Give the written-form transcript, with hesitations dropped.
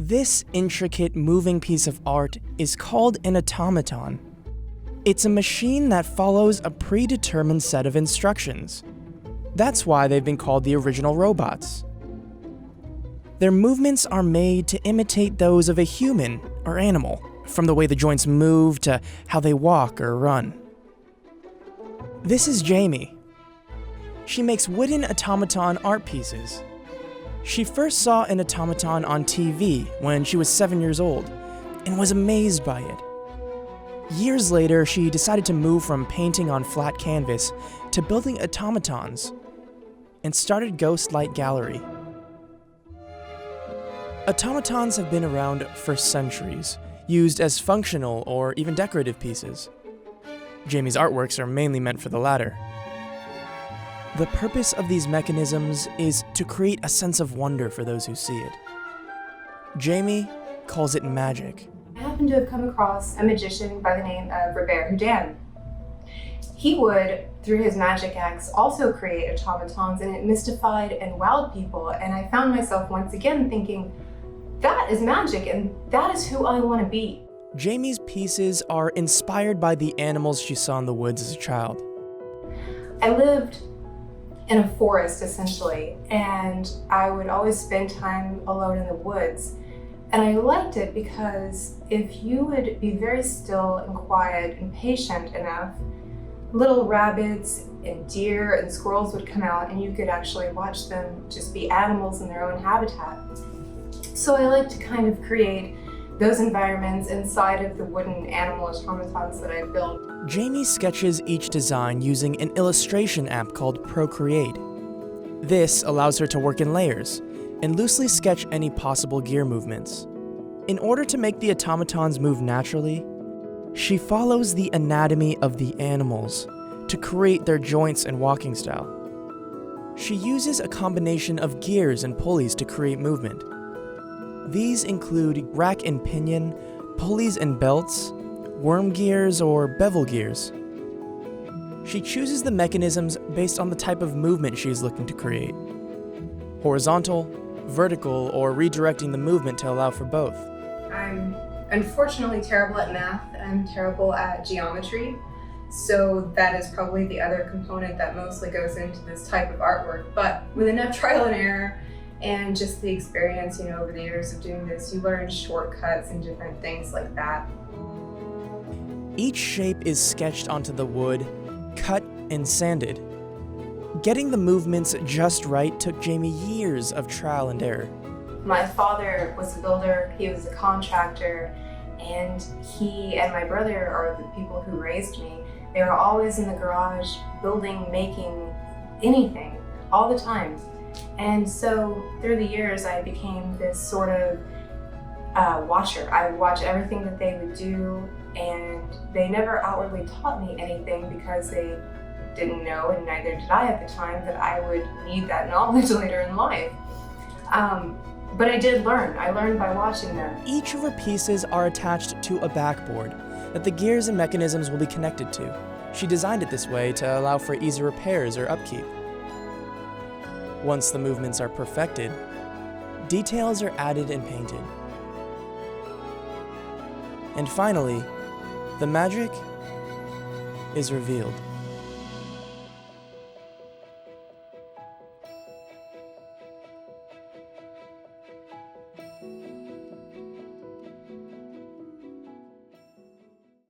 This intricate moving piece of art is called an automaton. It's a machine that follows a predetermined set of instructions. That's why they've been called the original robots. Their movements are made to imitate those of a human or animal, from the way the joints move to how they walk or run. This is Jamie. She makes wooden automaton art pieces. She first saw an automaton on TV when she was 7 years old and was amazed by it. Years later, she decided to move from painting on flat canvas to building automatons and started Ghost Light Gallery. Automatons have been around for centuries, used as functional or even decorative pieces. Jamie's artworks are mainly meant for the latter. The purpose of these mechanisms is to create a sense of wonder for those who see it. Jamie calls it magic. I happen to have come across a magician by the name of Robert Houdin. He would, through his magic acts, also create automatons, and it mystified and wowed people. And I found myself once again thinking, that is magic, and that is who I want to be. Jamie's pieces are inspired by the animals she saw in the woods as a child. I lived in a forest, essentially, and I would always spend time alone in the woods. And I liked it because if you would be very still and quiet and patient enough, little rabbits and deer and squirrels would come out and you could actually watch them just be animals in their own habitat. So I like to kind of create those environments inside of the wooden animal automatons that I built. Jamie sketches each design using an illustration app called Procreate. This allows her to work in layers and loosely sketch any possible gear movements. In order to make the automatons move naturally, she follows the anatomy of the animals to create their joints and walking style. She uses a combination of gears and pulleys to create movement. These include rack and pinion, pulleys and belts, worm gears, or bevel gears. She chooses the mechanisms based on the type of movement she is looking to create: horizontal, vertical, or redirecting the movement to allow for both. I'm unfortunately terrible at math. I'm terrible at geometry. So that is probably the other component that mostly goes into this type of artwork. But with enough trial and error and just the experience, over the years of doing this, you learn shortcuts and different things like that. Each shape is sketched onto the wood, cut and sanded. Getting the movements just right took Jamie years of trial and error. My father was a builder, he was a contractor, and he and my brother are the people who raised me. They were always in the garage building, making anything, all the time. And so through the years, I became this sort of watcher. I would watch everything that they would do, and they never outwardly taught me anything because they didn't know, and neither did I at the time, that I would need that knowledge later in life. But I did learn. I learned by watching them. Each of her pieces are attached to a backboard that the gears and mechanisms will be connected to. She designed it this way to allow for easy repairs or upkeep. Once the movements are perfected, details are added and painted. And finally, the magic is revealed.